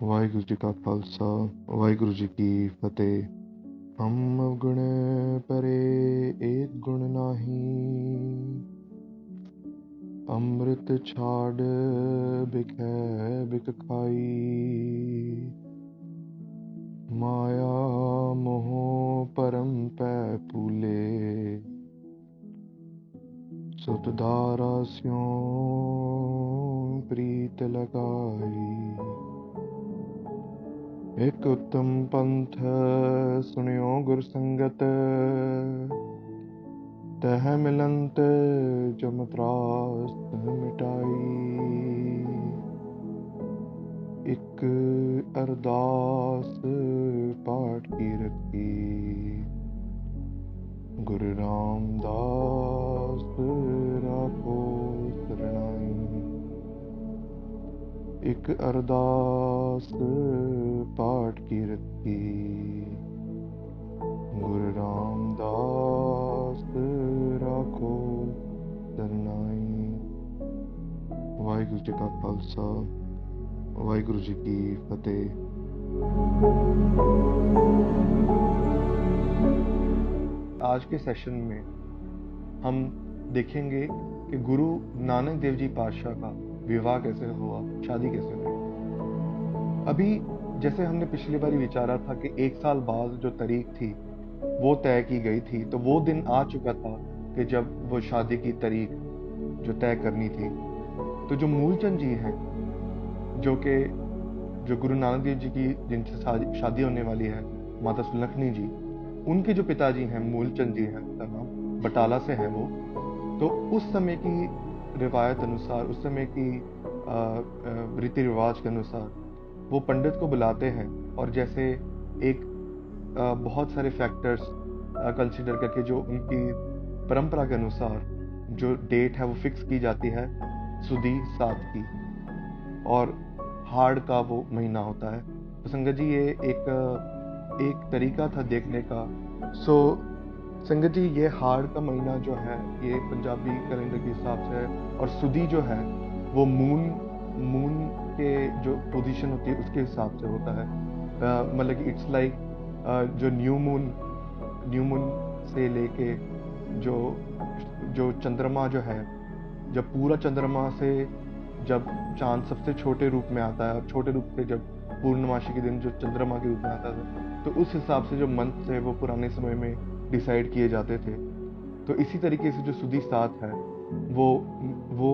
ਵਾਹਿਗੁਰੂ ਜੀ ਕਾ ਖਾਲਸਾ ਵਾਹਿਗੁਰੂ ਜੀ ਕੀ ਫਤਿਹ। ਹਮ ਅਵਗੁਣ ਪਰੇ ਏਕ ਗੁਣ ਨਾਹੀ, ਅੰਮ੍ਰਿਤ ਛਾੜ ਬਿਖੈ ਬਿਖ ਖਾਈ। ਮਾਇਆ ਮੋਹ ਪਰਮ ਪੈ ਪੂਲੇ, ਸੁਤ ਧਾਰਾ ਸਿਉ ਪ੍ਰੀਤ ਲਗਾਈ। एक उत्तम पंथ सुनियो गुर संगत, तह मिलंत जम त्रास मिटाई। एक अरदास पाठ की रखी, गुरु रामदास राखो सरनाई। एक अरदास पाठ की रखी, गुरु रामदास राखो सरनाई। वाहिगुरु जी का खालसा वाहिगुरु जी की फतेह। आज के सेशन में हम देखेंगे कि गुरु नानक देव जी पातशाह का विवाह कैसे हुआ, शादी कैसे हुई। अभी जैसे हमने पिछली बार विचारा था कि 1 साल बाद जो तारीख थी वो तय की गई थी, तो वो दिन आ चुका था कि जब वो शादी की तारीख जो तय करनी थी। तो जो मूलचंद जी हैं, जो गुरु नानक देव जी की जिनसे शादी होने वाली है, माता सुलखनी जी, उनके जो पिताजी हैं मूलचंद जी हैं, उनका नाम बटाला से है वो। तो उस समय की रिवायत अनुसार, उस समय की रीति रिवाज के अनुसार वो पंडित को बुलाते हैं और जैसे एक बहुत सारे फैक्टर्स कंसीडर करके जो उनकी परंपरा के अनुसार जो डेट है वो फिक्स की जाती है सुदी 7 की, और हाड़ का वो महीना होता है। तो संगत जी ये एक तरीका था देखने का। सो संगत जी ये हाड़ का महीना जो है ये पंजाबी कैलेंडर के हिसाब से है, और सुदी जो है वो मून के जो पोजीशन होती है उसके हिसाब से होता है। मतलब कि इट्स लाइक जो न्यू मून से लेके जो चंद्रमा जो है, जब पूरा चंद्रमा से जब चांद सबसे छोटे रूप में आता है, और छोटे रूप से जब पूर्णमासी के दिन जो चंद्रमा के रूप में आता था, तो उस हिसाब से जो मंथ थे वो पुराने समय में डिसाइड किए जाते थे। तो इसी तरीके से जो सुदी 7 है वो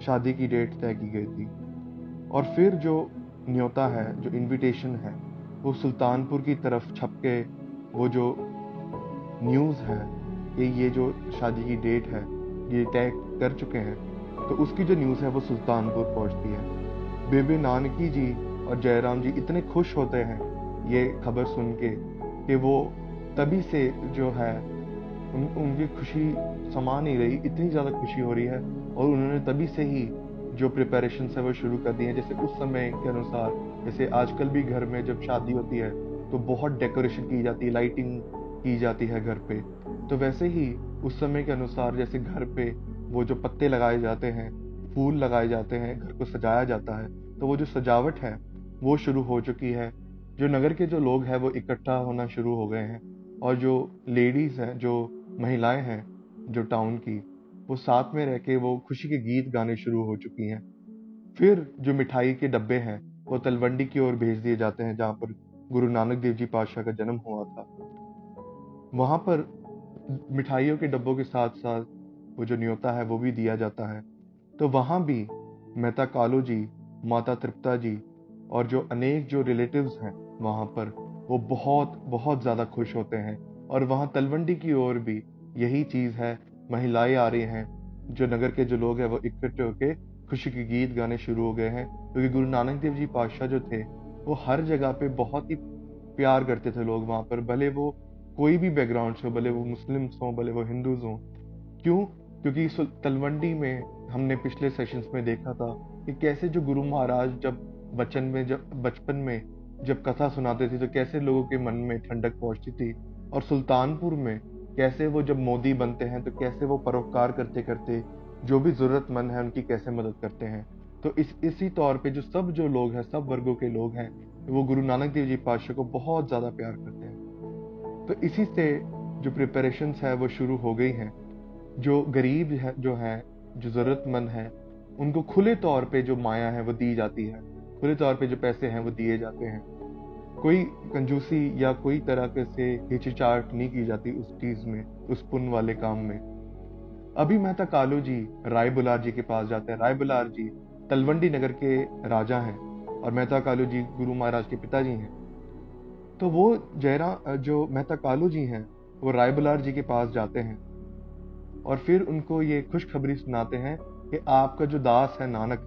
शादी की डेट तय की गई थी। और फिर जो न्योता है, जो इनविटेशन है, वो सुल्तानपुर की तरफ छप के वो जो न्यूज़ है कि ये जो शादी की डेट है ये तय कर चुके हैं, तो उसकी जो न्यूज़ है वो सुल्तानपुर पहुंचती है। बेबे नानकी जी और जयराम जी इतने खुश होते हैं ये खबर सुन के कि वो तभी से जो है उनकी खुशी समा नहीं रही, इतनी ज़्यादा खुशी हो रही है, और उन्होंने तभी से ही जो प्रिपरेशन है वो शुरू कर दी है। जैसे उस समय के अनुसार, जैसे आजकल भी घर में जब शादी होती है तो बहुत डेकोरेशन की जाती है, लाइटिंग की जाती है घर पे, तो वैसे ही उस समय के अनुसार जैसे घर पे वो जो पत्ते लगाए जाते हैं, फूल लगाए जाते हैं, घर को सजाया जाता है, तो वो जो सजावट है वो शुरू हो चुकी है। जो नगर के जो लोग हैं वो इकट्ठा होना शुरू हो गए हैं, और जो लेडीज हैं, जो महिलाएं हैं जो टाउन की, वो साथ में रह के वो खुशी के गीत गाने शुरू हो चुकी हैं। फिर जो मिठाई के डब्बे हैं वो तलवंडी की ओर भेज दिए जाते हैं, जहाँ पर गुरु नानक देव जी पातशाह का जन्म हुआ था। वहां पर मिठाइयों के डब्बों के साथ साथ वो जो न्योता है वो भी दिया जाता है। तो वहां भी मेहता कालू जी, माता तृप्ता जी और जो अनेक जो रिलेटिव्स हैं वहां पर, वो बहुत बहुत ज़्यादा खुश होते हैं। और वहां तलवंडी की ओर भी यही चीज़ है, महिलाएं आ रही हैं, जो नगर के जो लोग हैं वो इकट्ठे होके खुशी के गीत गाने शुरू हो गए हैं। क्योंकि गुरु नानक देव जी पातशाह जो थे वो हर जगह पे बहुत ही प्यार करते थे लोग वहां पर, भले वो कोई भी बैकग्राउंड से हो, भले वो मुस्लिम्स हों, भले वो हिंदूज हों। क्यों? क्योंकि तलवंडी में हमने पिछले सेशंस में देखा था कि कैसे जो गुरु महाराज जब बचपन में जब कथा सुनाते थे तो कैसे लोगों के मन में ठंडक पहुंचती थी, और सुल्तानपुर में कैसे वो जब मोदी बनते हैं तो कैसे वो परोपकार करते करते जो भी जरूरतमंद है उनकी कैसे मदद करते हैं। तो इसी तौर पे जो लोग हैं, सब वर्गों के लोग हैं, वो गुरु नानक देव जी पातशाह को बहुत ज़्यादा प्यार करते हैं। तो इसी से जो प्रिपरेशंस है वो शुरू हो गई हैं। जो गरीब है, जो ज़रूरतमंद है, उनको खुले तौर पे जो माया है वो दी जाती है, खुले तौर पे जो पैसे हैं वो दिए जाते हैं। कोई कंजूसी या कोई तरह के से हिचकिचाहट नहीं की जाती उस चीज में, उस पुण्य वाले काम में। अभी मेहता कालू जी राय बुलार जी के पास जाते हैं। राय बुलार जी तलवंडी नगर के राजा हैं और मेहता कालू जी गुरु महाराज के पिताजी हैं। तो वो जो मेहता कालू जी हैं, वो राय बुलार जी के पास जाते हैं और फिर उनको ये खुशखबरी सुनाते हैं कि आपका जो दास है नानक,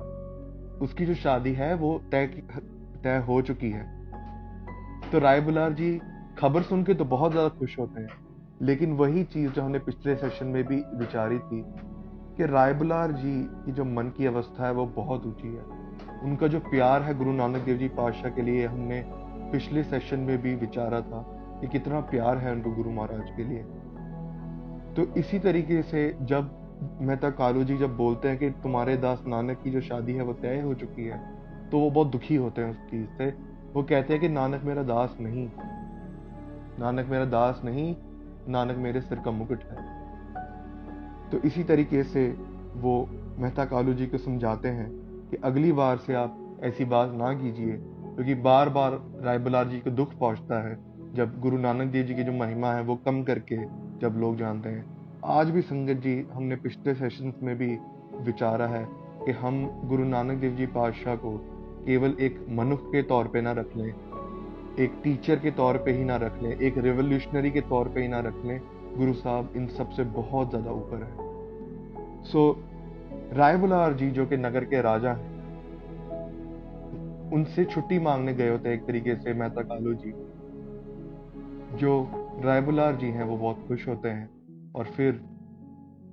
उसकी जो शादी है वो तय हो चुकी है। तो राय बुलार जी खबर सुन के तो बहुत ज्यादा खुश होते हैं, लेकिन वही चीज जो हमने पिछले सेशन में भी विचारी थी कि राय बुलार जी की जो मन की अवस्था है वो बहुत ऊंची है। उनका जो प्यार है गुरु नानक देव जी पातशाह के लिए, हमने पिछले सेशन में भी विचारा था कि कितना प्यार है उनको गुरु महाराज के लिए। तो इसी तरीके से जब मेहता कालू जी जब बोलते हैं कि तुम्हारे दास नानक की जो शादी है वो तय हो चुकी है, तो वो बहुत दुखी होते हैं उस चीज से। वो कहते हैं कि नानक मेरा दास नहीं, नानक मेरा दास नहीं, नानक मेरे सिर का मुकुट है। तो इसी तरीके से वो मेहता कालू जी को समझाते हैं कि अगली बार से आप ऐसी बात ना कीजिए, क्योंकि बार बार राय बुलार जी को दुख पहुंचता है जब गुरु नानक देव जी की जो महिमा है वो कम करके जब लोग जानते हैं। आज भी संगत जी, हमने पिछले सेशंस में भी विचारा है कि हम गुरु नानक देव जी पातशाह को केवल एक मनुष्य के तौर पे ना रख लें, एक टीचर के तौर पे ही ना रख लें, एक रेवोल्यूशनरी के तौर पे ही ना रख लें। गुरु साहब इन सब से बहुत ज्यादा ऊपर है। सो राय बुलार जी जो कि नगर के राजा हैं, उनसे छुट्टी मांगने गए होते हैं एक तरीके से मेहता कालू जी। जो राय बुलार जी हैं वो बहुत खुश होते हैं और फिर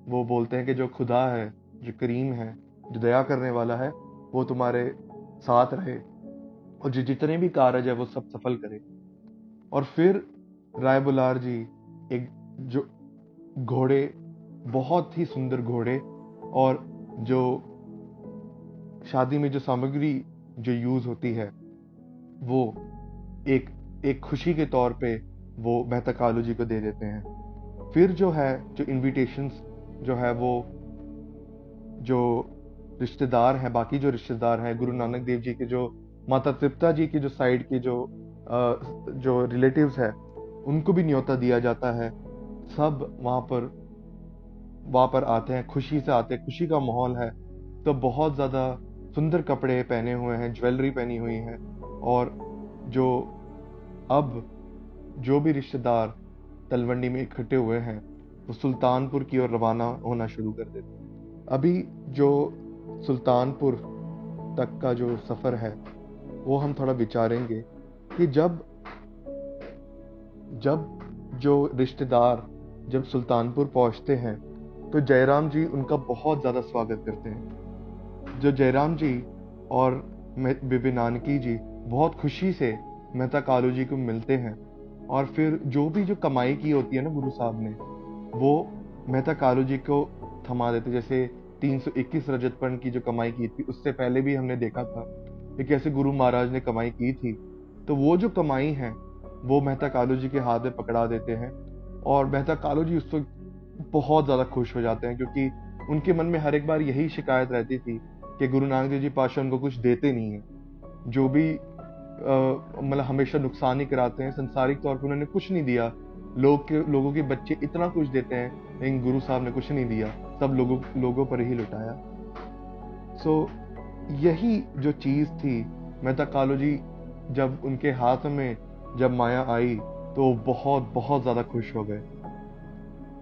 वो बोलते हैं कि जो खुदा है, जो करीम है, जो दया करने वाला है, वो तुम्हारे साथ रहे और जो जितने भी कारज है वो सब सफल करे। और फिर राय बुलार जी एक जो घोड़े, बहुत ही सुंदर घोड़े, और जो शादी में जो सामग्री जो यूज होती है वो एक एक खुशी के तौर पे वो मेहता कालू जी को दे देते हैं। फिर जो है जो इनविटेशंस जो है वो जो रिश्तेदार हैं, बाकी जो रिश्तेदार हैं गुरु नानक देव जी के, जो माता तृप्ता जी की जो साइड के जो रिलेटिव्स है, उनको भी न्योता दिया जाता है। सब वहां पर आते हैं, खुशी से आते हैं, खुशी का माहौल है। तो बहुत ज्यादा सुंदर कपड़े पहने हुए हैं, ज्वेलरी पहनी हुई है, और जो अब जो भी रिश्तेदार तलवंडी में इकट्ठे हुए हैं वो सुल्तानपुर की ओर रवाना होना शुरू कर देते हैं। अभी जो सुल्तानपुर तक का जो सफर है वो हम थोड़ा विचारेंगे कि जब जो रिश्तेदार जब सुल्तानपुर पहुंचते हैं तो जयराम जी उनका बहुत ज्यादा स्वागत करते हैं। जो जयराम जी और बीबी नानकी जी बहुत खुशी से मेहता कालू जी को मिलते हैं, और फिर जो भी जो कमाई की होती है ना गुरु साहब ने, वो मेहता कालू जी को थमा देते। जैसे 321 रजतपन की जो कमाई की थी, उससे पहले भी हमने देखा था कि कैसे गुरु महाराज ने कमाई की थी। तो वो जो कमाई है वो मेहता कालू जी के हाथ में पकड़ा देते हैं, और मेहता कालू जी उस वक्त बहुत ज्यादा खुश हो जाते हैं, क्योंकि उनके मन में हर एक बार यही शिकायत रहती थी कि गुरु नानक देव जी पातशाह उनको कुछ देते नहीं है, जो भी मतलब हमेशा नुकसान ही कराते हैं। संसारिक तौर पर उन्होंने कुछ नहीं दिया, लोगों के बच्चे इतना कुछ देते हैं, लेकिन गुरु साहब ने कुछ नहीं दिया, सब लोगों पर ही लुटाया। सो यही जो चीज थी, मेहता कालू जी जब उनके हाथ में जब माया आई तो वो बहुत बहुत ज्यादा खुश हो गए।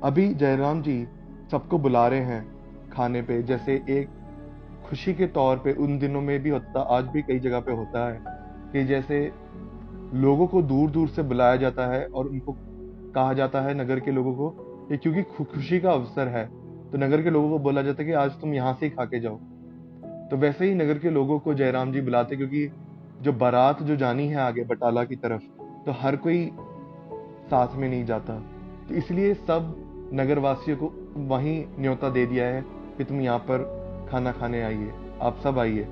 अभी जयराम जी सबको बुला रहे हैं खाने पे, जैसे एक खुशी के तौर पे उन दिनों में भी होता, आज भी कई जगह पे होता है कि जैसे लोगों को दूर दूर से बुलाया जाता है और उनको कहा जाता है, नगर के लोगों को, कि क्योंकि खुशी का अवसर है तो नगर के लोगों को बोला जाता है कि आज तुम यहाँ से ही खा के जाओ। तो वैसे ही नगर के लोगों को जयराम जी बुलाते, क्योंकि जो बारात जो जानी है आगे बटाला की तरफ, तो हर कोई साथ में नहीं जाता, तो इसलिए सब नगरवासियों को वहीं न्योता दे दिया है कि तुम यहाँ पर खाना खाने आइए। आप सब आइए।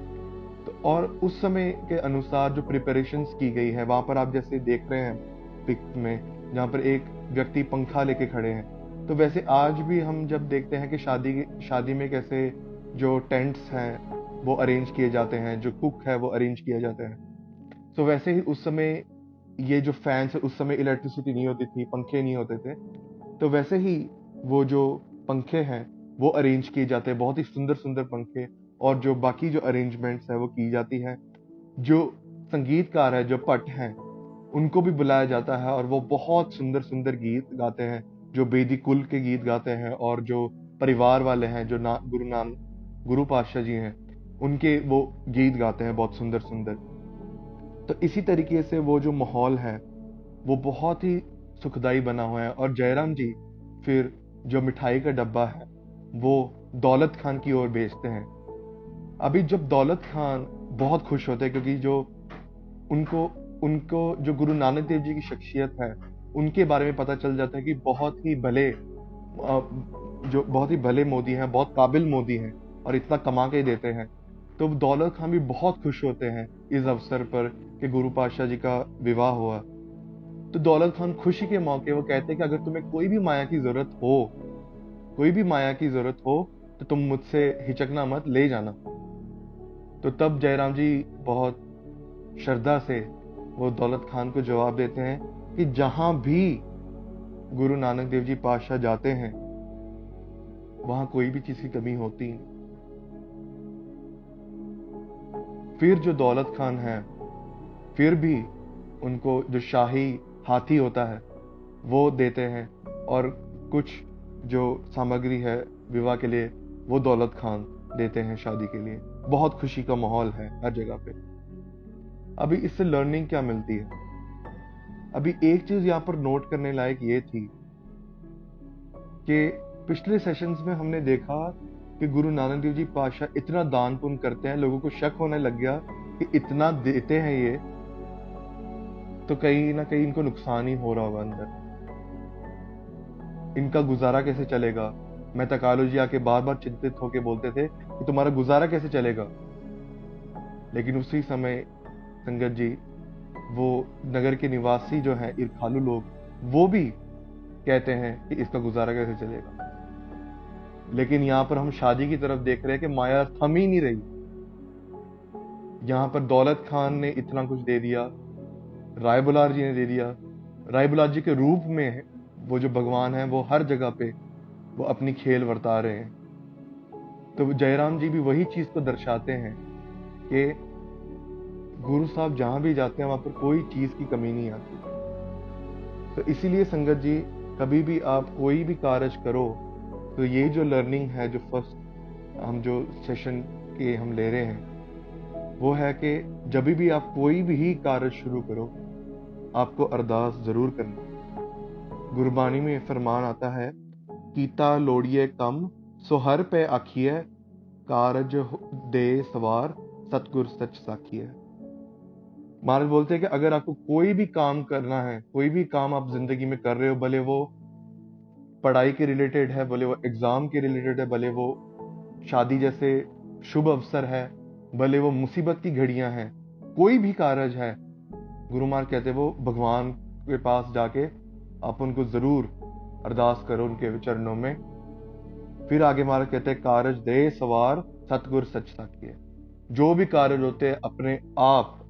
तो और उस समय के अनुसार जो प्रिपरेशंस की गई है, वहां पर आप जैसे देख रहे हैं पिक में, जहाँ पर एक व्यक्ति पंखा लेके खड़े हैं, तो वैसे आज भी हम जब देखते हैं कि शादी में कैसे जो टेंट्स हैं वो अरेंज किए जाते हैं, जो कुक है वो अरेंज किए जाते हैं, तो वैसे ही उस समय ये जो फैंस है, उस समय इलेक्ट्रिसिटी नहीं होती थी, पंखे नहीं होते थे, तो वैसे ही वो जो पंखे हैं वो अरेंज किए जाते हैं, बहुत ही सुंदर सुंदर पंखे, और जो बाकी जो अरेंजमेंट्स है वो की जाती है। जो संगीतकार है, जो पट हैं, उनको भी बुलाया जाता है और वो बहुत सुंदर सुंदर गीत गाते हैं, जो बेदी कुल के गीत गाते हैं, और जो परिवार वाले हैं, जो गुरु पातशाह जी हैं, उनके वो गीत गाते हैं बहुत सुंदर सुंदर। तो इसी तरीके से वो जो माहौल है वो बहुत ही सुखदाई बना हुआ है। और जयराम जी फिर जो मिठाई का डब्बा है वो दौलत खान की ओर भेजते हैं। अभी जब दौलत खान बहुत खुश होते हैं, क्योंकि जो उनको उनको जो गुरु नानक देव जी की शख्सियत है उनके बारे में पता चल जाता है कि जो बहुत ही भले मोदी हैं, बहुत काबिल मोदी हैं और इतना कमा के देते हैं। तो दौलत खान भी बहुत खुश होते हैं इस अवसर पर कि गुरु पातशाह जी का विवाह हुआ। तो दौलत खान खुशी के मौके वो कहते हैं कि अगर तुम्हें कोई भी माया की जरूरत हो, कोई भी माया की जरूरत हो, तो तुम मुझसे हिचकना मत, ले जाना। तो तब जयराम जी बहुत श्रद्धा से वो दौलत खान को जवाब देते हैं कि जहां भी गुरु नानक देव जी पातशाह जाते हैं वहां कोई भी चीज की कमी होती नहीं। फिर जो दौलत खान है फिर भी उनको जो शाही हाथी होता है वो देते हैं, और कुछ जो सामग्री है विवाह के लिए वो दौलत खान देते हैं शादी के लिए। बहुत खुशी का माहौल है हर जगह पे। अभी इससे लर्निंग क्या मिलती है? अभी एक चीज यहाँ पर नोट करने लायक ये थी कि पिछले सेशंस में हमने देखा कि गुरु नानक देव जी पातशाह इतना दान पुण्य करते हैं, लोगों को शक होने लग गया कि इतना देते हैं ये, तो कहीं ना कहीं इनको नुकसान ही हो रहा होगा अंदर, इनका गुजारा कैसे चलेगा। मेहता कालू जी आके बार बार चिंतित होके बोलते थे कि तुम्हारा गुजारा कैसे चलेगा। लेकिन उसी समय संगत जी, वो नगर के निवासी जो हैं ईर्खालु लोग, वो भी कहते हैं कि इसका गुजारा कैसे चलेगा। लेकिन यहाँ पर हम शादी की तरफ देख रहे हैं कि माया थम ही नहीं रही। यहाँ पर दौलत खान ने इतना कुछ दे दिया, राय बुलार जी ने दे दिया। राय बुलार जी के रूप में वो जो भगवान है वो हर जगह पे वो अपनी खेल वर्ता रहे हैं। तो जयराम जी भी वही चीज को दर्शाते हैं कि गुरु साहब जहां भी जाते हैं वहां पर कोई चीज की कमी नहीं आती। तो इसीलिए संगत जी, कभी भी आप कोई भी कार्य करो, तो ये जो लर्निंग है, जो फर्स्ट हम जो सेशन के हम ले रहे हैं, वो है कि जब भी आप कोई भी कार्य शुरू करो, आपको अरदास जरूर करनी। गुरबाणी में फरमान आता है, कीता लोड़िए कम सो हर पे आखिए, कारज दे सवार सतगुर सच साखिए। महाराज बोलते हैं कि अगर आपको कोई भी काम करना है, कोई भी काम आप जिंदगी में कर रहे हो, भले वो पढ़ाई के रिलेटेड है, भले वो एग्जाम के रिलेटेड है, भले वो शादी जैसे शुभ अवसर है, भले वो मुसीबत की घड़ियां हैं, कोई भी कारज है, गुरु महाराज कहते वो भगवान के पास जाके आप उनको जरूर अरदास करो उनके चरणों में। फिर आगे महाराज कहते हैं, कारज दे सवार सतगुर सच साखिए। जो भी कार्य होते हैं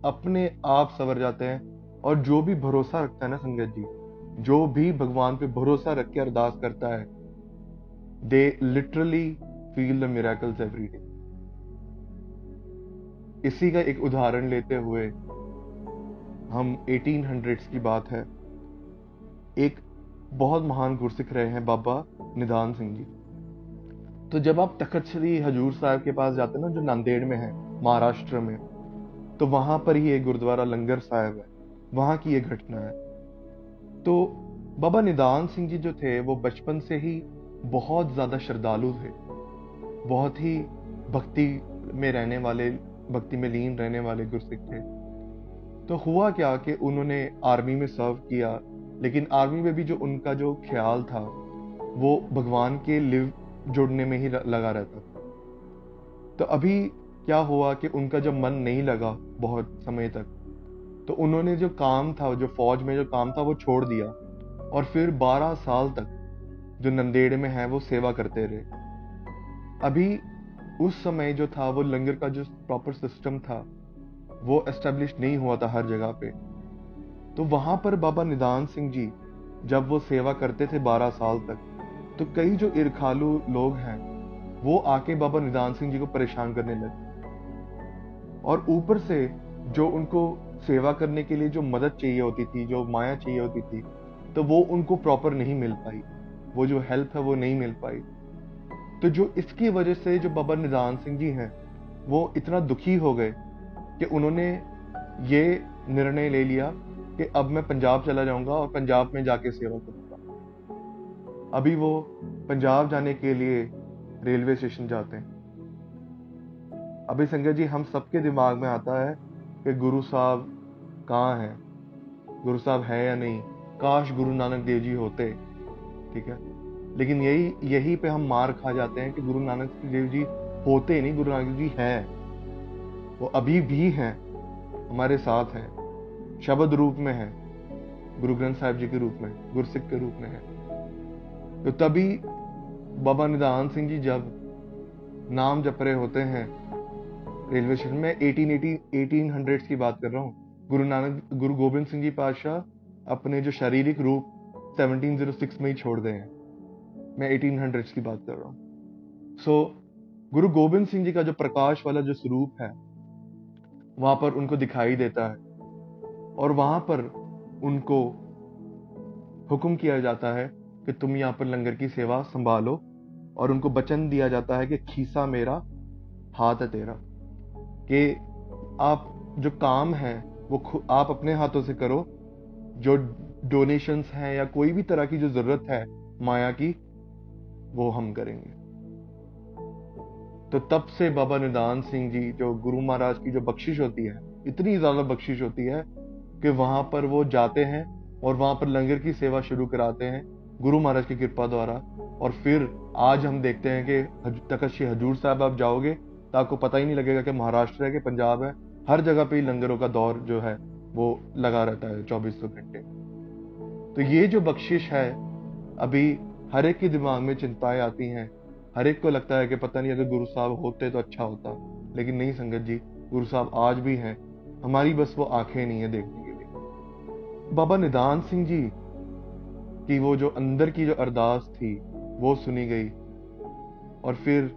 अपने आप सवर जाते हैं। और जो भी भरोसा रखता है ना संगत जी, जो भी भगवान पे भरोसा रख के अरदास करता है, they literally feel the miracles every day. इसी का एक उदाहरण लेते हुए, हम 1800s की बात है, एक बहुत महान गुरसिख रहे हैं बाबा निधान सिंह जी। तो जब आप तखत श्री हजूर साहब के पास जाते हैं ना, जो नांदेड़ में है महाराष्ट्र में, तो वहां पर ही एक गुरुद्वारा लंगर साहब है, वहां की ये घटना है। तो बाबा निधान सिंह जी जो थे वो बचपन से ही बहुत ज्यादा श्रद्धालु थे, बहुत ही भक्ति में रहने वाले, भक्ति में लीन रहने वाले गुरसिख थे। तो हुआ क्या कि उन्होंने आर्मी में सर्व किया, लेकिन आर्मी में भी जो उनका जो ख्याल था वो भगवान के लिव जुड़ने में ही लगा रहता था। तो अभी क्या हुआ कि उनका जब मन नहीं लगा बहुत समय तक, तो उन्होंने जो काम था, जो फौज में जो काम था, वो छोड़ दिया और फिर 12 साल तक जो नंदेड़ में है वो सेवा करते रहे। अभी उस समय जो था वो लंगर का जो प्रॉपर सिस्टम था वो एस्टेब्लिश नहीं हुआ था हर जगह पे। तो वहां पर बाबा निधान सिंह जी जब वो सेवा करते थे 12 साल तक, तो कई जो ईर्खालु लोग हैं वो आके बाबा निधान सिंह जी को परेशान करने लगे, और ऊपर से जो उनको सेवा करने के लिए जो मदद चाहिए होती थी, जो माया चाहिए होती थी, तो वो उनको प्रॉपर नहीं मिल पाई, वो जो हेल्प है वो नहीं मिल पाई। तो जो इसकी वजह से जो बाबा निधान सिंह जी हैं वो इतना दुखी हो गए कि उन्होंने ये निर्णय ले लिया कि अब मैं पंजाब चला जाऊंगा और पंजाब में जाके सेवा करूंगा। अभी वो पंजाब जाने के लिए रेलवे स्टेशन जाते हैं। अभी संगत जी, हम सबके दिमाग में आता है कि गुरु साहब कहाँ हैं, गुरु साहब है या नहीं, काश गुरु नानक देव जी होते। ठीक है, लेकिन यही यही पे हम मार खा जाते हैं कि गुरु नानक देव जी होते नहीं, गुरु नानक जी हैं, वो अभी भी हैं, हमारे साथ हैं, शब्द रूप में है, गुरु ग्रंथ साहिब जी के रूप में, गुरसिख के रूप में है। तो तभी बाबा निधान सिंह जी जब नाम जप रहे होते हैं रेलवे स्टेशन में, 1800 की बात कर रहा हूँ, गुरु गोबिंद सिंह जी पातशाह अपने जो शारीरिक रूप 1706 में ही छोड़ गए हैं। मैं 1800 की बात कर रहा हूँ। गुरु गोबिंद सिंह जी का जो प्रकाश वाला जो स्वरूप है वहां पर उनको दिखाई देता है, और वहां पर उनको हुक्म किया जाता है कि तुम यहाँ पर लंगर की सेवा संभालो, और उनको वचन दिया जाता है कि खीसा मेरा हाथ है तेरा, कि आप जो काम है वो आप अपने हाथों से करो, जो डोनेशंस हैं या कोई भी तरह की जो जरूरत है माया की, वो हम करेंगे। तो तब से बाबा निधान सिंह जी, जो गुरु महाराज की जो बख्शिश होती है, इतनी ज्यादा बख्शिश होती है कि वहां पर वो जाते हैं और वहां पर लंगर की सेवा शुरू कराते हैं गुरु महाराज की कृपा द्वारा। और फिर आज हम देखते हैं कि तख्त श्री हजूर साहब आप जाओगे तो आपको पता ही नहीं लगेगा कि महाराष्ट्र है कि पंजाब है, हर जगह पे ही लंगरों का दौर जो है वो लगा रहता है 2400 घंटे। तो ये जो बख्शिश है, अभी हर एक के दिमाग में चिंताएं आती हैं, हर एक को लगता है कि पता नहीं अगर गुरु साहब होते तो अच्छा होता, लेकिन नहीं संगत जी, गुरु साहब आज भी हैं, हमारी बस वो आंखें नहीं है देखने के लिए। बाबा निधान सिंह जी की वो जो अंदर की जो अरदास थी वो सुनी गई, और फिर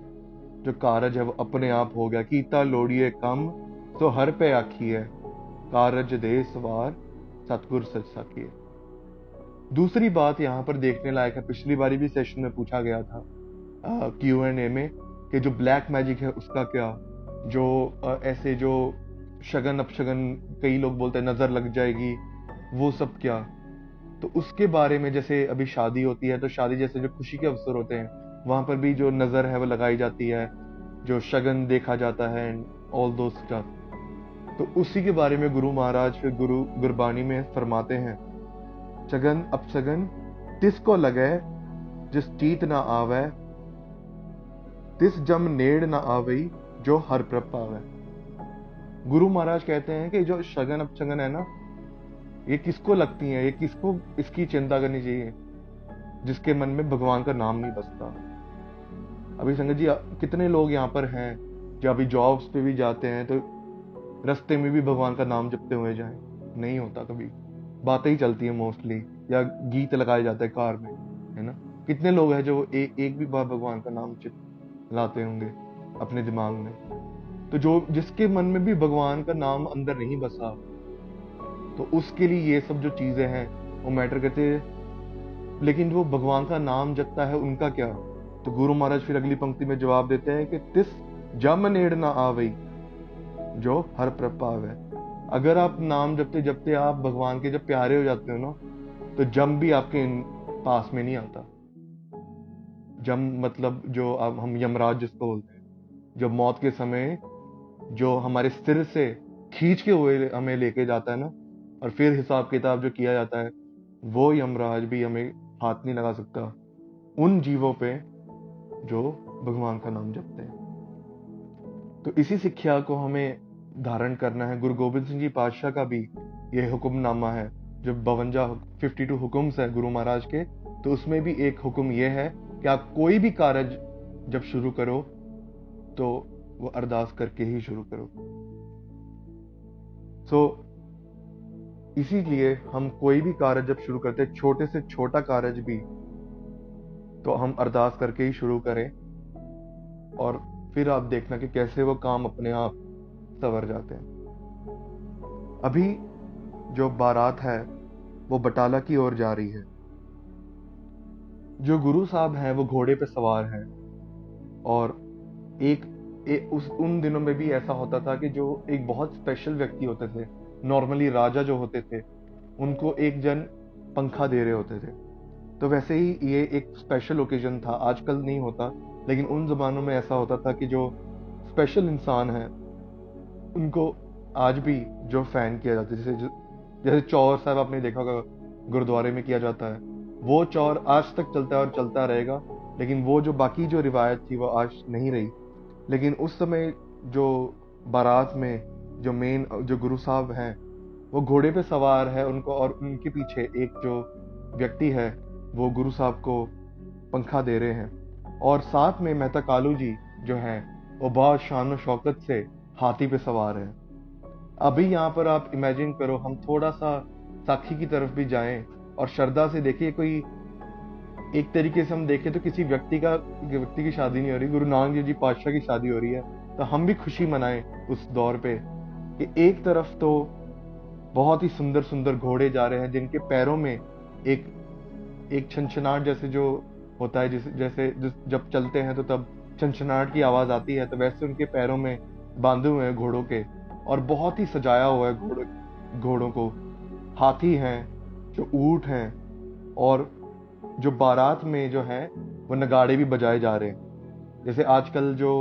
जो कारज है वो अपने आप हो गया। कीता लोड़िए कम तो हर पे आखी है, कारज दे सवार सतगुर सच सकिए। दूसरी बात यहाँ पर देखने लायक है, पिछली बारी भी सेशन में पूछा गया था Q&A में, कि जो ब्लैक मैजिक है उसका क्या, जो ऐसे जो शगन अपशगन कई लोग बोलते हैं नजर लग जाएगी, वो सब क्या। तो उसके बारे में, जैसे अभी शादी होती है तो शादी जैसे जो खुशी के अवसर होते हैं वहां पर भी जो नजर है वो लगाई जाती है, जो शगन देखा जाता है, ऑल दो स्टफ। तो उसी के बारे में गुरु महाराज फिर गुरु गुरबानी में फरमाते हैं, शगन अपशगन तिस को लगे जिस चीत ना आवे, तिस जम नेड़ ना आवई जो हर प्रभ पावे। गुरु महाराज कहते हैं कि जो शगन अपशगन है ना, ये किसको लगती है, ये किसको इसकी चिंता करनी चाहिए, जिसके मन में भगवान का नाम नहीं बसता। अभी संगत जी, कितने लोग यहाँ पर हैं जो अभी जॉब्स पे भी जाते हैं तो रास्ते में भी भगवान का नाम जपते हुए जाएं, नहीं होता कभी, बातें ही चलती है मोस्टली, या गीत लगाए जाते हैं कार में, है ना। कितने लोग हैं जो एक भी बार भगवान का नाम लाते होंगे अपने दिमाग में। तो जो जिसके मन में भी भगवान का नाम अंदर नहीं बसा, तो उसके लिए ये सब जो चीजें हैं वो मैटर करते हैं। लेकिन वो भगवान का नाम जपता है, उनका क्या। तो गुरु महाराज फिर अगली पंक्ति में जवाब देते हैं कि तिस जम नेड़ ना आवई जो हर प्रभाव है। अगर आप नाम जपते जपते आप भगवान के जब प्यारे हो जाते हो ना, तो जम भी आपके पास में नहीं आता। जम मतलब जो अब हम यमराज जिसको बोलते हैं, जो मौत के समय जो हमारे सिर से खींच के हुए हमें लेके जाता है ना, और फिर हिसाब किताब जो किया जाता है, वो यमराज भी हमें हाथ नहीं लगा सकता उन जीवों पे जो भगवान का नाम जपते हैं। तो इसी शिक्षा को हमें धारण करना है। गुरु गोबिंद सिंह जी पातशाह का भी ये हुक्मनामा है, जो 52 हुक्म्स है गुरु महाराज के, तो उसमें भी एक हुक्म ये है कि आप कोई भी कार्य जब शुरू करो तो वो अरदास करके ही शुरू करो। इसीलिए हम कोई भी कार्य जब शुरू करते हैं, छोटे से छोटा कार्य भी, तो हम अरदास करके ही शुरू करें, और फिर आप देखना कि कैसे वो काम अपने आप संवर जाते हैं। अभी जो बारात है वो बटाला की ओर जा रही है। जो गुरु साहब हैं वो घोड़े पे सवार हैं, और उन दिनों में भी ऐसा होता था कि जो एक बहुत स्पेशल व्यक्ति होते थे, नॉर्मली राजा जो होते थे, उनको एक जन पंखा दे रहे होते थे। तो वैसे ही ये एक स्पेशल ओकेजन था, आजकल नहीं होता, लेकिन उन जमानों में ऐसा होता था कि जो स्पेशल इंसान है उनको आज भी जो फैन किया जाता है, जैसे चौर साहब आपने देखा होगा गुरुद्वारे में किया जाता है, वो चौर आज तक चलता है और चलता रहेगा। लेकिन वो जो बाकी जो रिवायत थी वो आज नहीं रही। लेकिन उस समय जो बारात में जो गुरु साहब हैं वो घोड़े पे सवार है, उनको और उनके पीछे एक जो व्यक्ति है वो गुरु साहब को पंखा दे रहे हैं, और साथ में मेहता कालू जी जो हैं वो बहुत शान और शौकत से हाथी पे सवार हैं। अभी यहाँ पर आप इमेजिन करो, हम थोड़ा सा साखी की तरफ भी जाएं और श्रद्धा से देखिए, कोई एक तरीके से हम देखें तो किसी व्यक्ति की शादी नहीं हो रही, गुरु नानक देव जी पातशाह की शादी हो रही है। तो हम भी खुशी मनाएं उस दौर पे कि एक तरफ तो बहुत ही सुंदर सुंदर घोड़े जा रहे हैं जिनके पैरों में एक छनछनाहट जैसे जो होता है, जब चलते हैं तो तब छनछनाहट की आवाज आती है, तो वैसे उनके पैरों में बांधे हुए हैं घोड़ों के, और बहुत ही सजाया हुआ है घोड़ों को। हाथी हैं, जो ऊंट हैं, और जो बारात में जो है वो नगाड़े भी बजाए जा रहे हैं। जैसे आजकल जो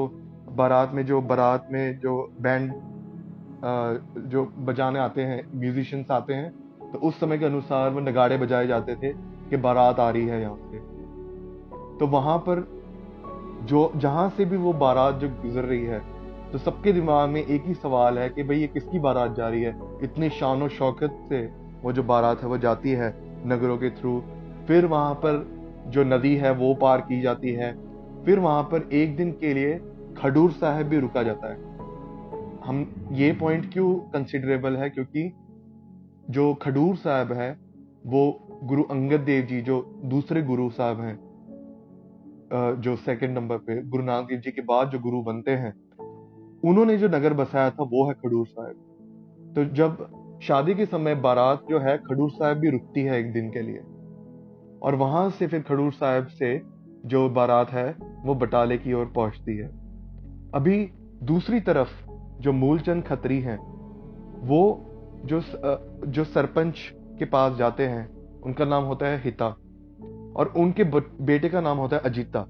बारात में जो बैंड जो बजाने आते हैं, म्यूजिशियंस आते हैं, तो उस समय के अनुसार वो नगाड़े बजाए जाते थे कि बारात आ रही है यहाँ से। तो वहां पर जहां से भी वो बारात जो गुजर रही है, तो सबके दिमाग में एक ही सवाल है कि भाई ये किसकी बारात जा रही है। इतनी शान और शौकत से वो जो बारात है वो जाती है नगरों के थ्रू। फिर वहां पर जो नदी है वो पार की जाती है। फिर वहां पर एक दिन के लिए खडूर साहब भी रुका जाता है। हम ये पॉइंट क्यों कंसिडरेबल है, क्योंकि जो खडूर साहब है वो गुरु अंगद देव जी जो दूसरे गुरु साहब हैं, जो सेकंड नंबर पे गुरु नानक देव जी के बाद जो गुरु बनते हैं, उन्होंने जो नगर बसाया था वो है खडूर साहब। तो जब शादी के समय बारात जो है खडूर साहब भी रुकती है एक दिन के लिए, और वहां से फिर खडूर साहब से जो बारात है वो बटाले की ओर पहुंचती है। अभी दूसरी तरफ जो मूलचंद खत्री हैं, वो जो सरपंच के पास जाते हैं, उनका नाम होता है हिता, और उनके बेटे का नाम होता है अजीता।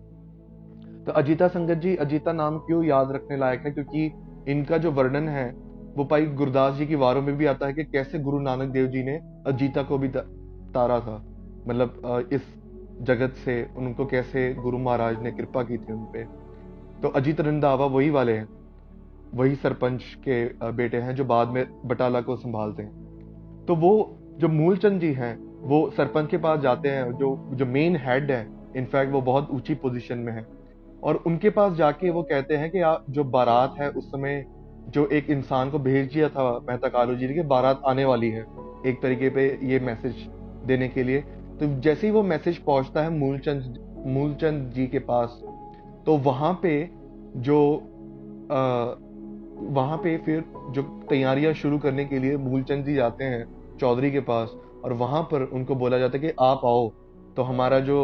तो अजीता संगत जी, अजीता नाम क्यों याद रखने लायक है, क्योंकि इनका जो वर्णन है वो भाई गुरदास जी की वारों में भी आता है कि कैसे गुरु नानक देव जी ने अजीता को भी तारा था, मतलब इस जगत से उनको कैसे गुरु महाराज ने कृपा की थी उनपे। तो अजीत रंधावा वही वाले हैं, वही सरपंच के बेटे हैं जो बाद में बटाला को संभालते हैं। तो वो जो मूलचंद जी हैं वो सरपंच के पास जाते हैं, जो मेन हेड है, इनफैक्ट वो बहुत ऊंची पोजीशन में है, और उनके पास जाके वो कहते हैं कि जो बारात है, उस समय जो एक इंसान को भेज दिया था मेहता कालू जी ने कि बारात आने वाली है, एक तरीके पे ये मैसेज देने के लिए। तो जैसे ही वो मैसेज पहुंचता है मूलचंद जी के पास, तो वहां पे फिर जो तैयारियां शुरू करने के लिए मूलचंद जी जाते हैं चौधरी के पास, और वहां पर उनको बोला जाता है कि आप आओ तो हमारा जो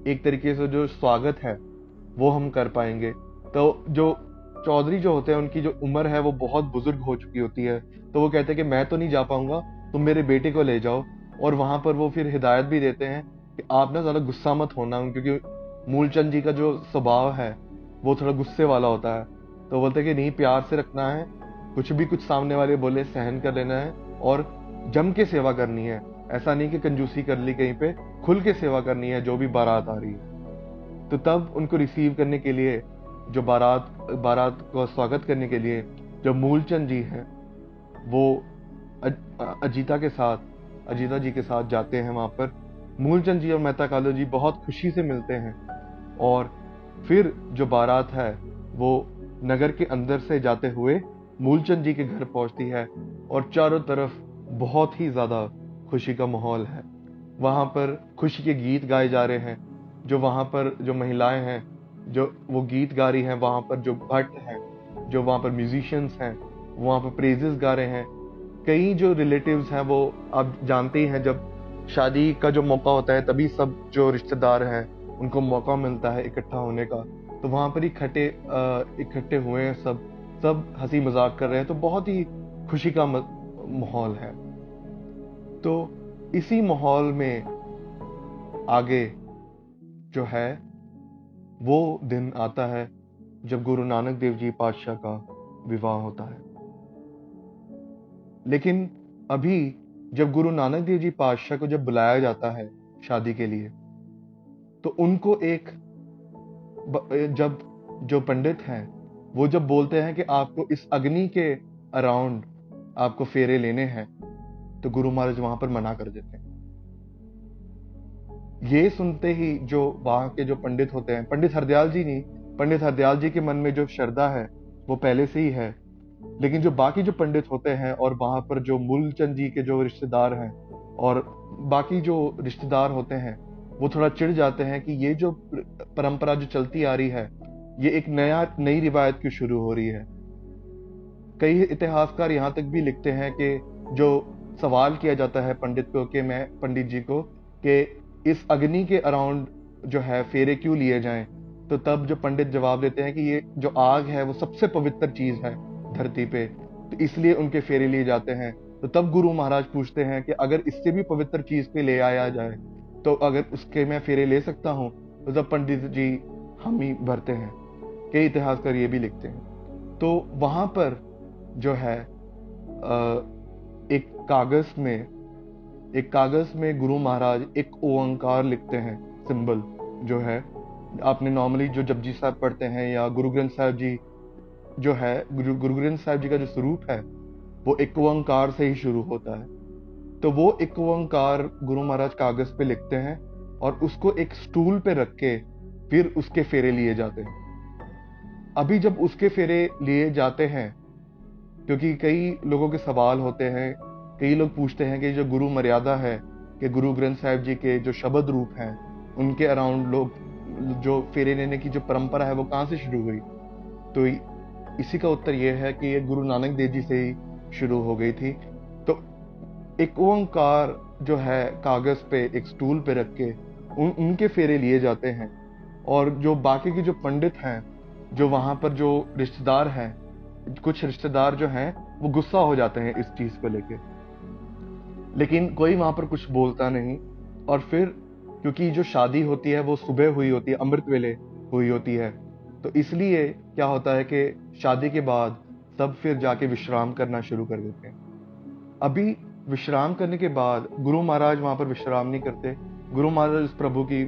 एक तरीके से जो स्वागत है वो हम कर पाएंगे। तो जो चौधरी जो होते हैं उनकी जो उम्र है वो बहुत बुजुर्ग हो चुकी होती है, तो वो कहते हैं कि मैं तो नहीं जा पाऊंगा, तुम मेरे बेटे को ले जाओ। और वहां पर वो फिर हिदायत भी देते हैं कि आप ना ज्यादा गुस्सा मत होना, क्योंकि मूलचंद जी का जो स्वभाव है वो थोड़ा गुस्से वाला होता है। तो बोलते हैं कि नहीं, प्यार से रखना है, कुछ सामने वाले बोले सहन कर लेना है, और जम के सेवा करनी है। ऐसा नहीं कि कंजूसी कर ली कहीं पे, खुल के सेवा करनी है जो भी बारात आ रही है। तो तब उनको रिसीव करने के लिए जो बारात बारात को स्वागत करने के लिए जो मूलचंद जी हैं वो अजीता जी के साथ जाते हैं वहां पर। मूलचंद जी और मेहता कालू जी बहुत खुशी से मिलते हैं और फिर जो बारात है वो नगर के अंदर से जाते हुए मूलचंद जी के घर पहुंचती है और चारों तरफ बहुत ही ज्यादा खुशी का माहौल है। वहां पर खुशी के गीत गाए जा रहे हैं, जो वहां पर जो महिलाएं हैं जो वो गीत गा रही हैं, वहां पर जो भट्ट हैं, जो वहां पर म्यूजिशियंस हैं, वहां पर प्रेजेस गा रहे हैं। कई जो रिलेटिव्स हैं वो आप जानते ही हैं, जब शादी का जो मौका होता है तभी सब जो रिश्तेदार हैं उनको मौका मिलता है इकट्ठा होने का। तो वहां पर इकट्ठे हुए हैं, सब हंसी मजाक कर रहे हैं, तो बहुत ही खुशी का माहौल है। तो इसी माहौल में आगे जो है वो दिन आता है जब गुरु नानक देव जी पातशाह का विवाह होता है। लेकिन अभी जब गुरु नानक देव जी पातशाह को जब बुलाया जाता है शादी के लिए, तो उनको जब जो पंडित हैं वो जब बोलते हैं कि आपको इस अग्नि के अराउंड आपको फेरे लेने हैं, तो गुरु महाराज वहां पर मना कर देते हैं। ये सुनते ही जो वहां के जो पंडित होते हैं, पंडित हरदयाल जी नहीं, पंडित हरदयाल जी के मन में जो श्रद्धा है वो पहले से ही है, लेकिन जो बाकी जो पंडित होते हैं और वहां पर जो मूलचंद जी के जो रिश्तेदार हैं और बाकी जो रिश्तेदार होते हैं वो थोड़ा चिढ़ जाते हैं कि ये जो परंपरा जो चलती आ रही है ये एक नई रिवायत क्यों शुरू हो रही है। कई इतिहासकार यहाँ तक भी लिखते हैं कि जो सवाल किया जाता है पंडित जी को कि इस अग्नि के अराउंड जो है फेरे क्यों लिए जाएं, तो तब जो पंडित जवाब देते हैं कि ये जो आग है वो सबसे पवित्र चीज है धरती पे, तो इसलिए उनके फेरे लिए जाते हैं। तो तब गुरु महाराज पूछते हैं कि अगर इससे भी पवित्र चीज पे ले आया जाए तो अगर उसके मैं फेरे ले सकता हूँ, तो तब पंडित जी हम ही भरते हैं। कई इतिहासकार ये भी लिखते हैं। तो वहां पर जो है एक कागज में गुरु महाराज एक ओंकार लिखते हैं, सिंबल जो है आपने नॉर्मली जो जपजी साहब पढ़ते हैं या गुरु ग्रंथ साहब जी जो है, गुरु ग्रंथ साहब जी का जो स्वरूप है वो एक ओंकार से ही शुरू होता है। तो वो एक ओंकार गुरु महाराज कागज पे लिखते हैं और उसको एक स्टूल पे रख के फिर उसके फेरे लिए जाते हैं। अभी जब उसके फेरे लिए जाते हैं, क्योंकि कई लोगों के सवाल होते हैं, कई लोग पूछते हैं कि जो गुरु मर्यादा है कि गुरु ग्रंथ साहिब जी के जो शब्द रूप हैं उनके अराउंड लोग जो फेरे लेने की जो परंपरा है वो कहाँ से शुरू हुई। तो इसी का उत्तर यह है कि ये गुरु नानक देव जी से ही शुरू हो गई थी। तो एक ओंकार जो है कागज पे एक स्टूल पे रख के उनके फेरे लिए जाते हैं और जो बाकी के जो पंडित हैं, जो वहां पर जो रिश्तेदार हैं, कुछ रिश्तेदार जो हैं वो गुस्सा हो जाते हैं इस चीज को लेके, लेकिन कोई वहां पर कुछ बोलता नहीं। और फिर क्योंकि जो शादी होती है वो सुबह हुई होती है, अमृत वेले हुई होती है, तो इसलिए क्या होता है कि शादी के बाद सब फिर जाके विश्राम करना शुरू कर देते हैं। अभी विश्राम करने के बाद गुरु महाराज वहां पर विश्राम नहीं करते, गुरु महाराज उस प्रभु की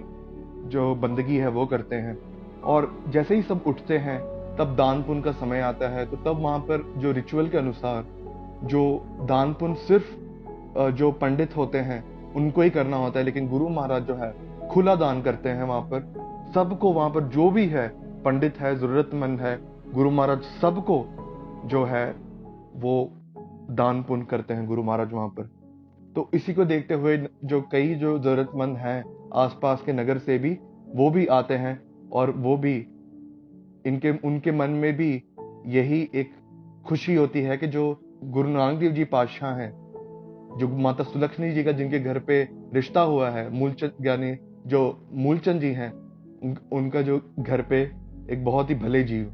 जो बंदगी है वो करते हैं। और जैसे ही सब उठते हैं तब दान पुण्य का समय आता है, तो तब वहां पर जो रिचुअल के अनुसार जो दान पुण्य सिर्फ जो पंडित होते हैं उनको ही करना होता है, लेकिन गुरु महाराज जो है खुला दान करते हैं वहां पर सबको। वहां पर जो भी है, पंडित है, जरूरतमंद है, गुरु महाराज सबको जो है वो दान पुण्य करते हैं गुरु महाराज वहां पर। तो इसी को देखते हुए जो कई जो जरूरतमंद हैं आसपास के नगर से भी वो भी आते हैं और वो भी उनके मन में भी यही एक खुशी होती है कि जो गुरु नानक देव जी पातशाह हैं, जो माता सुलक्ष्मी जी का जिनके घर पे रिश्ता हुआ है, मूलचंद यानी जो मूलचंद जी हैं, उनका जो घर पे एक बहुत ही भले जीव,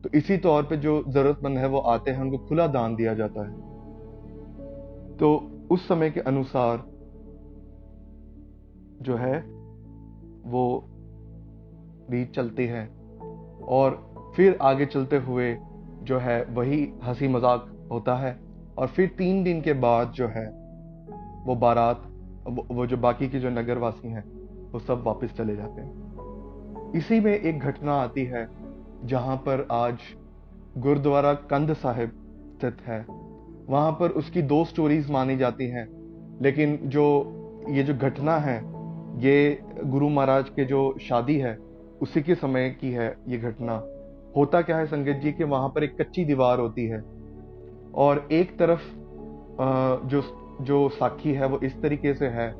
तो इसी तौर पे जो जरूरतमंद है वो आते हैं, उनको खुला दान दिया जाता है। तो उस समय के अनुसार जो है वो रीत चलती है और फिर आगे चलते हुए जो है वही हंसी मजाक होता है। और फिर 3 दिन के बाद जो है वो बारात, वो जो बाकी के जो नगरवासी हैं वो सब वापस चले जाते हैं। इसी में एक घटना आती है जहाँ पर आज गुरुद्वारा कंध साहिब स्थित है, वहाँ पर उसकी 2 स्टोरीज मानी जाती हैं। लेकिन ये जो घटना है, ये गुरु महाराज के जो शादी है उसी के समय की है ये घटना। होता क्या है संगत जी कि वहाँ पर एक कच्ची दीवार होती है और एक तरफ जो जो साखी है वो इस तरीके से है,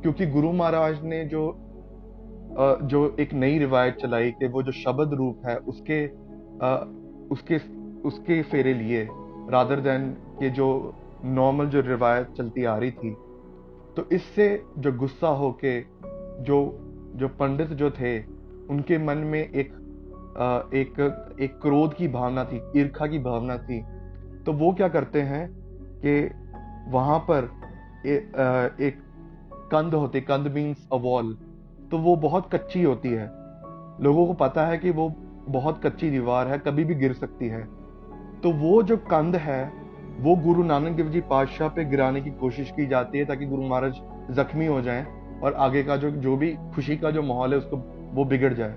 क्योंकि गुरु महाराज ने जो एक नई रिवायत चलाई कि वो जो शब्द रूप है अ, उसके उसके फेरे लिए, रादर देन कि जो नॉर्मल जो रिवायत चलती आ रही थी। तो इससे जो गुस्सा होके जो जो पंडित जो थे, उनके मन में एक क्रोध की भावना थी, ईर्ष्या की भावना थी। तो वो क्या करते हैं कि वहां पर एक कंध होती, कंध मीन्स अ वॉल, तो वो बहुत कच्ची होती है। लोगों को पता है कि वो बहुत कच्ची दीवार है, कभी भी गिर सकती है। तो वो जो कंध है वो गुरु नानक देव जी पातशाह पे गिराने की कोशिश की जाती है, ताकि गुरु महाराज जख्मी हो जाएं और आगे का जो जो भी खुशी का जो माहौल है उसको वो बिगड़ जाए।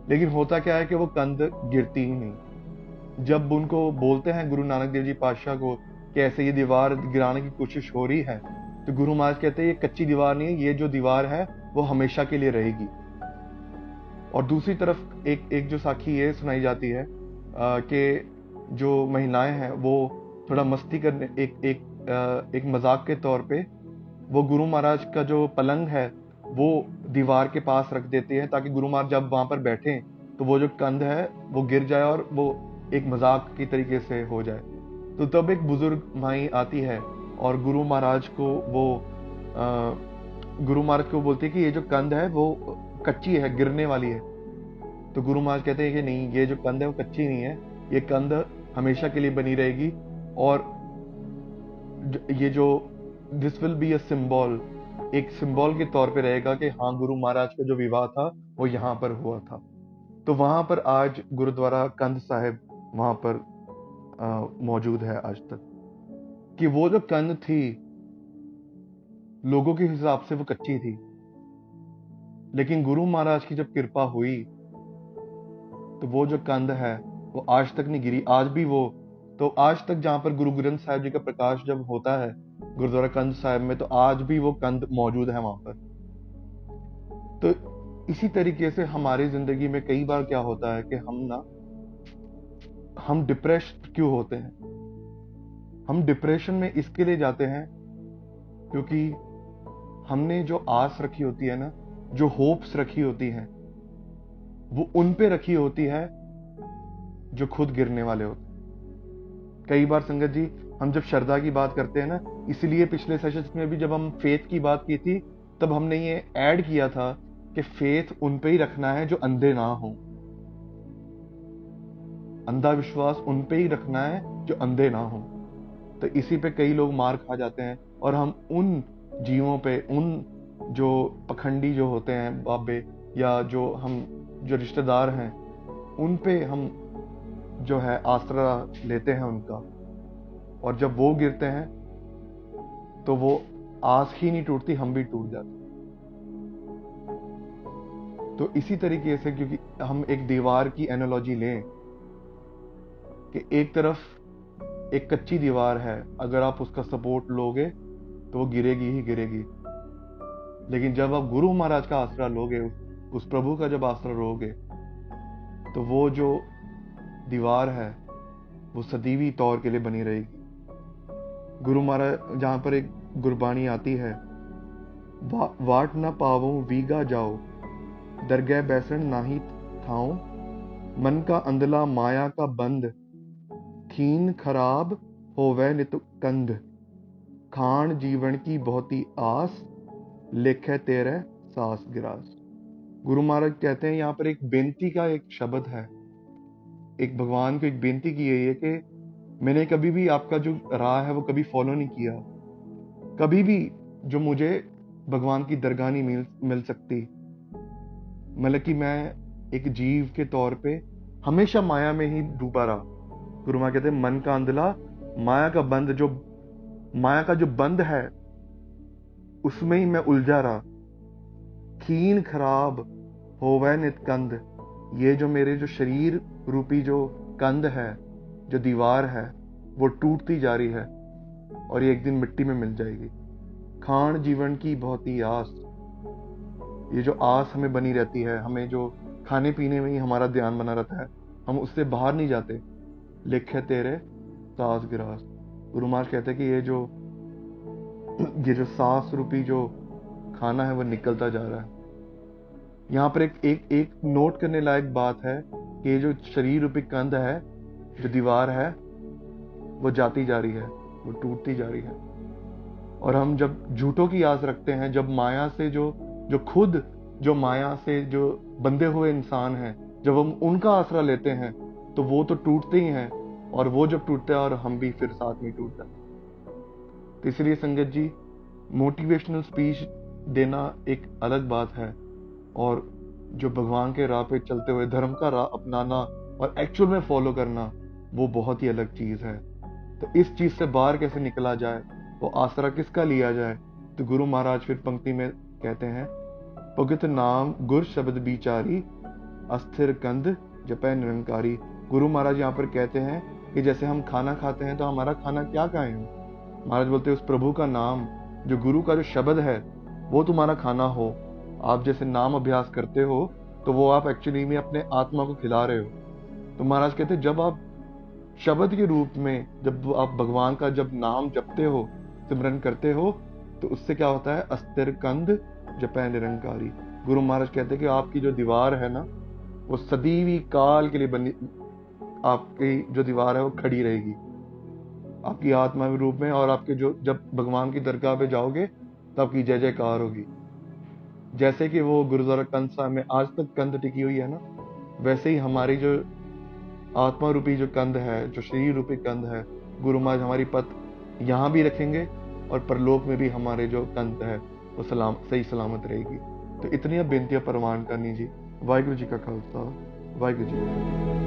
लेकिन होता क्या है कि वो कंध गिरती ही नहीं। जब उनको बोलते हैं गुरु नानक देव जी पातशाह को कि ऐसे ये दीवार गिराने की कोशिश हो रही है, तो गुरु महाराज कहते हैं ये कच्ची दीवार नहीं है, ये जो दीवार है वो हमेशा के लिए रहेगी। और दूसरी तरफ एक एक जो साखी ये सुनाई जाती है कि जो महिलाएं हैं वो थोड़ा मस्ती करने, एक मजाक के तौर पे वो गुरु महाराज का जो पलंग है वो दीवार के पास रख देते हैं, ताकि गुरु महाराज जब वहां पर बैठे तो वो जो कंध है वो गिर जाए और वो एक मजाक की तरीके से हो जाए। तो तब एक बुजुर्ग माई आती है और गुरु महाराज को गुरु महाराज को बोलती है कि ये जो कंध है वो कच्ची है, गिरने वाली है। तो गुरु महाराज कहते हैं कि नहीं, ये जो कंध है वो कच्ची नहीं है, ये कंध हमेशा के लिए बनी रहेगी। और ये जो this will be a symbol, एक सिंबल के तौर पे रहेगा कि हाँ, गुरु महाराज का जो विवाह था वो यहाँ पर हुआ था। तो वहां पर आज गुरुद्वारा कंध साहिब वहां पर मौजूद है आज तक। कि वो जो कंध थी, लोगों के हिसाब से वो कच्ची थी, लेकिन गुरु महाराज की जब कृपा हुई तो वो जो कंध है वो आज तक नहीं गिरी। आज भी वो, तो आज तक जहां पर गुरु ग्रंथ साहिब जी का प्रकाश जब होता है गुरुद्वारा कंध साहिब में, तो आज भी वो कंध मौजूद है वहां पर। तो इसी तरीके से हमारी जिंदगी में कई बार क्या होता है कि हम डिप्रेस्ड क्यों होते हैं। हम डिप्रेशन में इसके लिए जाते हैं क्योंकि हमने जो आस रखी होती है ना, जो होप्स रखी होती हैं, वो उन पे रखी होती है जो खुद गिरने वाले होते हैं। कई बार संगत जी, हम जब श्रद्धा की बात करते हैं ना, इसलिए पिछले सेशंस में भी जब हम फेथ की बात की थी तब हमने ये ऐड किया था कि फेथ उन पे ही रखना है जो अंधे ना हो। अंधा विश्वास उन पे ही रखना है जो अंधे ना हो। तो इसी पे कई लोग मार खा जाते हैं और हम उन जीवों पे, उन जो पखंडी जो होते हैं बाबे, या जो रिश्तेदार हैं, उन पे हम जो है आसरा लेते हैं उनका। और जब वो गिरते हैं तो वो आस ही नहीं टूटती, हम भी टूट जाते। तो इसी तरीके से, क्योंकि हम एक दीवार की एनालॉजी लें कि एक तरफ एक कच्ची दीवार है, अगर आप उसका सपोर्ट लोगे तो वो गिरेगी ही गिरेगी। लेकिन जब आप गुरु महाराज का आसरा लोगे, उस प्रभु का जब आसरा लोगे, तो वो जो दीवार है वो सदीवी तौर के लिए बनी रहेगी। गुरु महाराज जहां पर एक गुरबाणी आती है, वाट ना पावो वीगा जाओ, दरगह बैसन नाही थाओ, मन का अंधला माया का बंद, खीन खराब होवे नित कंध, खान जीवन की बहुती आस, लेखे तेरे सास गिरास। गुरु महाराज कहते हैं, यहाँ पर एक बेनती का एक शब्द है, एक भगवान को एक बेनती की है कि मैंने कभी भी आपका जो राह है वो कभी फॉलो नहीं किया, कभी भी जो मुझे भगवान की दरगाह नहीं मिल सकती। मतलब कि मैं एक जीव के तौर पे हमेशा माया में ही डूबा रहा। गुरु महाराज कहते हैं, मन का अंधला माया का बंद, जो माया का जो बंद है उसमें ही मैं उलझा रहा। खीन खराब होवे नित कंध, ये जो मेरे जो शरीर रूपी जो कंध है, जो दीवार है, वो टूटती जा रही है और ये एक दिन मिट्टी में मिल जाएगी। खान जीवन की बहुत ही आस, ये जो आस हमें बनी रहती है, हमें जो खाने पीने में ही हमारा ध्यान बना रहता है, हम उससे बाहर नहीं जाते। लिखे तेरे सास गिरास। गुरु महाराज कहते हैं कि ये जो सांस रूपी जो खाना है वो निकलता जा रहा है। यहाँ पर एक नोट करने लायक बात है कि ये जो शरीर रूपी कंध है, जो दीवार है, वो जाती जा रही है, वो टूटती जा रही है। और हम जब झूठों की आस रखते हैं, जब माया से जो माया से जो बंधे हुए इंसान हैं, जब हम उनका आसरा लेते हैं तो वो तो टूटते ही हैं, और वो जब टूटते हैं और हम भी फिर साथ में टूट जाते हैं। तो इसलिए संगत जी, मोटिवेशनल स्पीच देना एक अलग बात है, और जो भगवान के राह पे चलते हुए धर्म का राह अपनाना और एक्चुअल में फॉलो करना, वो बहुत ही अलग चीज है। तो इस चीज से बाहर कैसे निकला जाए, वो आसरा किसका लिया जाए? तो गुरु महाराज फिर पंक्ति में कहते हैं, भगत नाम गुर शब्द बिचारी, अस्थिर कंध जपै निरंकारी। गुरु महाराज यहाँ पर कहते हैं कि जैसे हम खाना खाते हैं तो हमारा खाना क्या खाएं हम? महाराज बोलते हैं उस प्रभु का नाम, जो गुरु का जो शब्द है, वो तुम्हारा खाना हो। आप जैसे नाम अभ्यास करते हो तो वो आप एक्चुअली में अपने आत्मा को खिला रहे हो। तो महाराज कहते हैं जब आप शब्द के रूप में, जब आप भगवान का जब नाम जपते हो, सिमरन करते हो, तो उससे क्या होता है? अस्थिर कंध जपै निरंकारी। गुरु महाराज कहते हैं कि आपकी जो दीवार है ना, वो सदीवी काल के लिए बनी, आपकी जो दीवार है वो खड़ी रहेगी आपकी आत्मा के रूप में। और आपके जो जब भगवान की दरगाह पे जाओगे तो आपकी जय जयकार होगी। जैसे कि वो गुरुद्वारा कंध साहब में आज तक कंध टिकी हुई है ना, वैसे ही हमारी जो आत्मा रूपी जो कंध है, जो शरीर रूपी कंध है, गुरु महाराज हमारी पथ यहाँ भी रखेंगे और परलोक में भी हमारे जो कंध है वो सही सलामत रहेगी। तो इतनी अब बेनतियां परवान करनी जी। वाहिगुरु जी का खालसा, वाहिगुरु जी की फतेह।